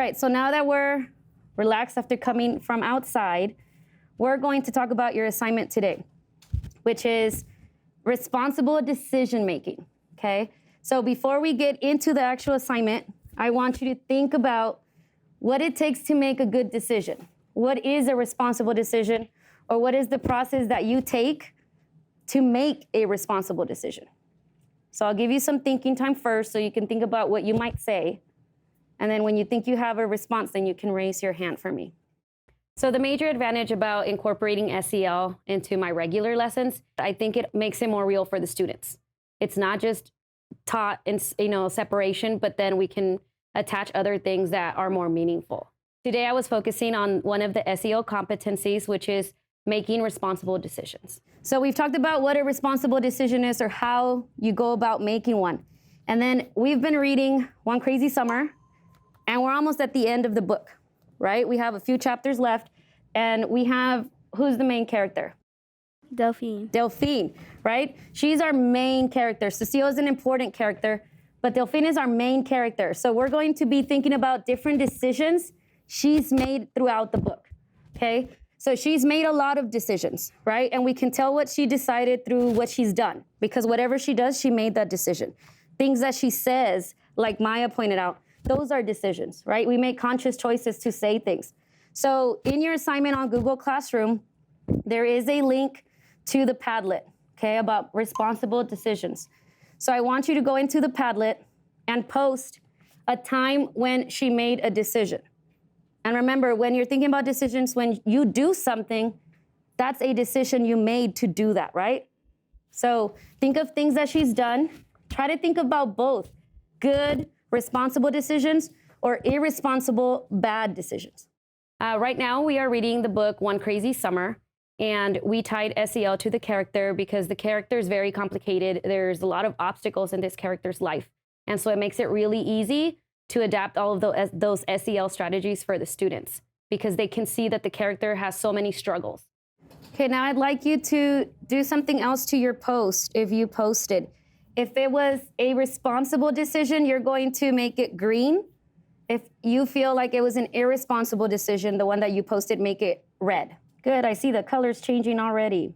right, so now that we're relaxed after coming from outside, we're going to talk about your assignment today, which is responsible decision making, okay? So before we get into the actual assignment, I want you to think about what it takes to make a good decision. What is a responsible decision, or what is the process that you take to make a responsible decision? So I'll give you some thinking time first so you can think about what you might say. And then when you think you have a response, then you can raise your hand for me. So the major advantage about incorporating SEL into my regular lessons, I think it makes it more real for the students. It's not just taught in separation, but then we can attach other things that are more meaningful. Today I was focusing on one of the SEL competencies, which is making responsible decisions. So we've talked about what a responsible decision is or how you go about making one. And then we've been reading One Crazy Summer, and we're almost at the end of the book, right? We have a few chapters left, and we have, who's the main character? Delphine. Delphine, right? She's our main character. Cecile is an important character, but Delphine is our main character. So we're going to be thinking about different decisions she's made throughout the book, okay? So she's made a lot of decisions, right? And we can tell what she decided through what she's done, because whatever she does, she made that decision. Things that she says, like Maya pointed out, those are decisions, right? We make conscious choices to say things. So in your assignment on Google Classroom, there is a link to the Padlet, okay, about responsible decisions. So I want you to go into the Padlet and post a time when she made a decision. And remember, when you're thinking about decisions, when you do something, that's a decision you made to do that, right? So think of things that she's done. Try to think about both good, responsible decisions or irresponsible, bad decisions. Right now, we are reading the book One Crazy Summer, and we tied SEL to the character because the character is very complicated. There's a lot of obstacles in this character's life. And so it makes it really easy to adapt all of those SEL strategies for the students because they can see that the character has so many struggles. Okay, now I'd like you to do something else to your post if you posted. If it was a responsible decision, you're going to make it green. If you feel like it was an irresponsible decision, the one that you posted, make it red. Good, I see the colors changing already.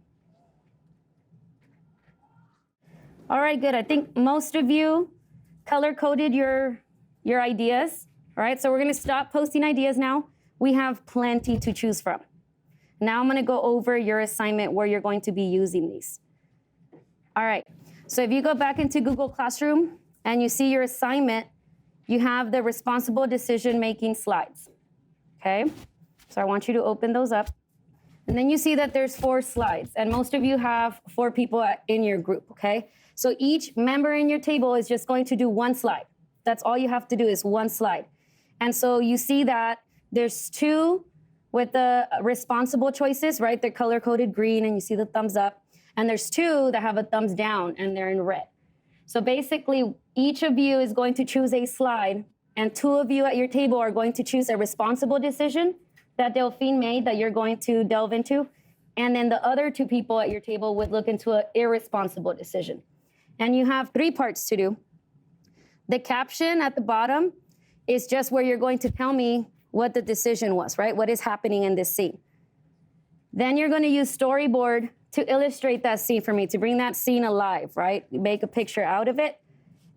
All right, good. I think most of you color-coded your ideas. All right, so we're gonna stop posting ideas now. We have plenty to choose from. Now I'm gonna go over your assignment where you're going to be using these. All right, so if you go back into Google Classroom and you see your assignment, you have the responsible decision-making slides, okay? So I want you to open those up. And then you see that there's 4 slides, and most of you have 4 people in your group, okay? So each member in your table is just going to do 1 slide. That's all you have to do is 1 slide. And so you see that there's 2 with the responsible choices, right? They're color-coded green, and you see the thumbs up. And there's 2 that have a thumbs down, and they're in red. So basically, each of you is going to choose a slide, and 2 of you at your table are going to choose a responsible decision that Delphine made that you're going to delve into. And then the other 2 people at your table would look into an irresponsible decision. And you have 3 parts to do. The caption at the bottom is just where you're going to tell me what the decision was, right? What is happening in this scene. Then you're going to use Storyboard to illustrate that scene for me, to bring that scene alive, right? Make a picture out of it,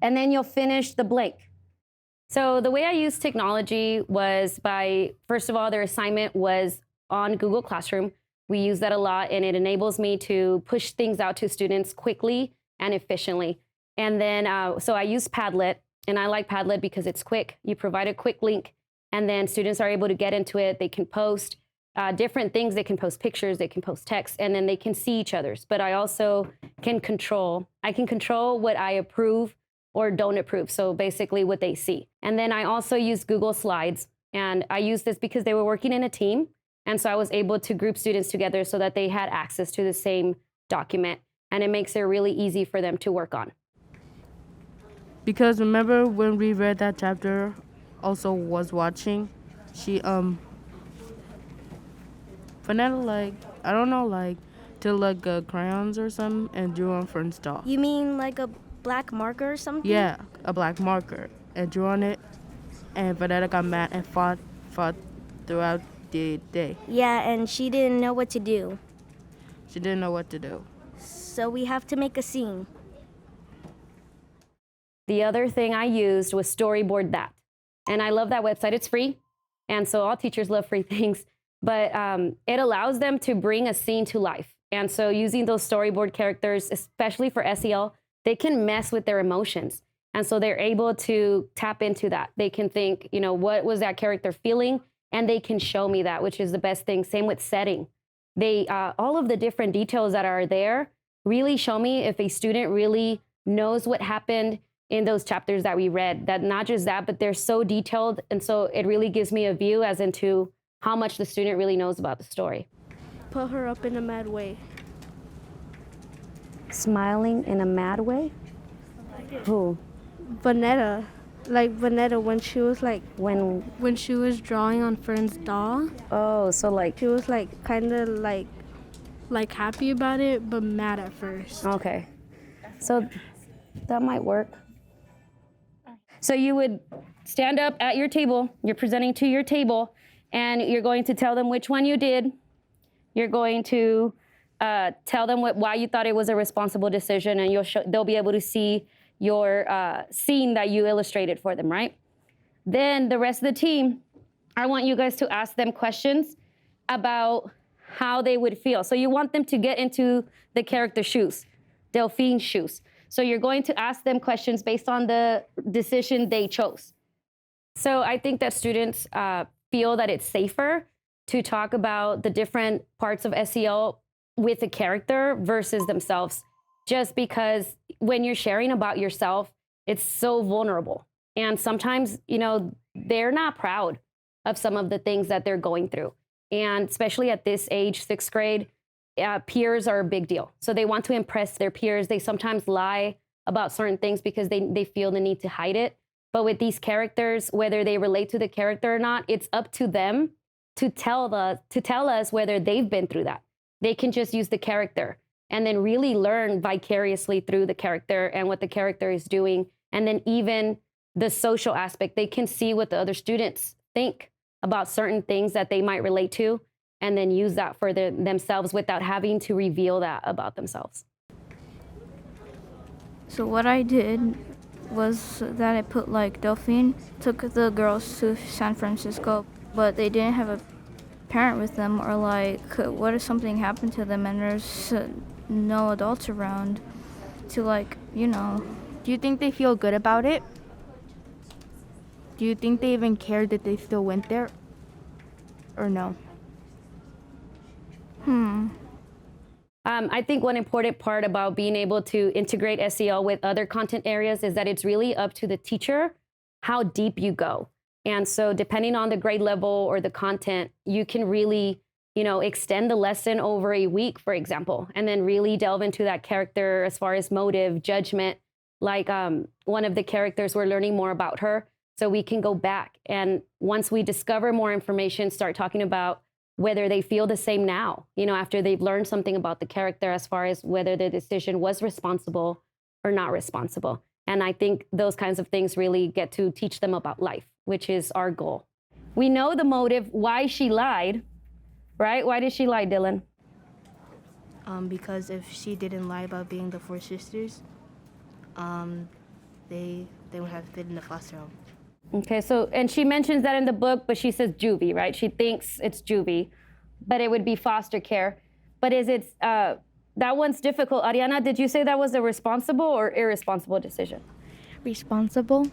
and then you'll finish the blank. So the way I used technology was by, first of all, their assignment was on Google Classroom. We use that a lot, and it enables me to push things out to students quickly and efficiently. And then, so I use Padlet, and I like Padlet because it's quick. You provide a quick link, and then students are able to get into it. They can post different things. They can post pictures, they can post text, and then they can see each other's. But I also can control what I approve or don't approve. So basically what they see. And then I also use Google Slides, and I use this because they were working in a team. And so I was able to group students together so that they had access to the same document, and it makes it really easy for them to work on. Because remember when we read that chapter, also was watching, she Vanetta, like, I don't know, like, to like crayons or something and drew on Fern's doll. You mean like a black marker or something? Yeah, a black marker and drew on it. and Vanetta got mad and fought throughout the day. Yeah, and she didn't know what to do. She didn't know what to do. So we have to make a scene. The other thing I used was Storyboard that. And I love that website. It's free. And so all teachers love free things. But it allows them to bring a scene to life. And so using those storyboard characters, especially for SEL, they can mess with their emotions. And so they're able to tap into that. They can think, what was that character feeling? And they can show me that, which is the best thing. Same with setting. They all of the different details that are there really show me if a student really knows what happened in those chapters that we read. That not just that, but they're so detailed. And so it really gives me a view as into how much the student really knows about the story. Put her up in a mad way. Smiling in a mad way? Who? Vanetta. Like Vanetta when she was like... When she was drawing on Fern's doll. Oh, so like... She was like kind of like happy about it, but mad at first. Okay. So that might work. So you would stand up at your table, you're presenting to your table, and you're going to tell them which one you did. You're going to tell them why you thought it was a responsible decision, and they'll be able to see your scene that you illustrated for them, right? Then the rest of the team, I want you guys to ask them questions about how they would feel. So you want them to get into the character's shoes, Delphine's shoes. So you're going to ask them questions based on the decision they chose. So I think that students feel that it's safer to talk about the different parts of SEL with a character versus themselves, just because when you're sharing about yourself, it's so vulnerable. And sometimes, they're not proud of some of the things that they're going through. And especially at this age, 6th grade, peers are a big deal. So they want to impress their peers. They sometimes lie about certain things because they feel the need to hide it. But with these characters, whether they relate to the character or not, it's up to them to tell us whether they've been through that. They can just use the character and then really learn vicariously through the character and what the character is doing. And then even the social aspect, they can see what the other students think about certain things that they might relate to, and then use that for themselves without having to reveal that about themselves. So what I did was that I put Delphine took the girls to San Francisco, but they didn't have a parent with them, or what if something happened to them and there's no adults around to Do you think they feel good about it? Do you think they even cared that they still went there? Or no? I think one important part about being able to integrate SEL with other content areas is that it's really up to the teacher how deep you go. And so depending on the grade level or the content, you can really, extend the lesson over a week, for example, and then really delve into that character as far as motive, judgment. One of the characters, we're learning more about her. So we can go back, and once we discover more information, start talking about whether they feel the same now, after they've learned something about the character as far as whether the decision was responsible or not responsible. And I think those kinds of things really get to teach them about life, which is our goal. We know the motive, why she lied, right? Why did she lie, Dylan? Because if she didn't lie about being the 4 sisters, they would have stayed in the foster home. Okay, so, and she mentions that in the book, but she says juvie, right? She thinks it's juvie, but it would be foster care. But is it, that one's difficult. Ariana, did you say that was a responsible or irresponsible decision? responsible.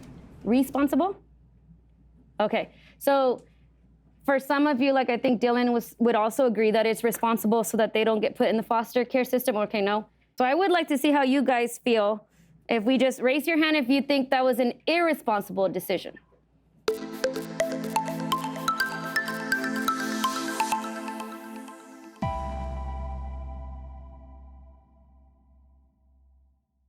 Responsible? Okay, so for some of you, I think Dylan would also agree that it's responsible so that they don't get put in the foster care system. Okay, no. So I would like to see how you guys feel if we just raise your hand if you think that was an irresponsible decision.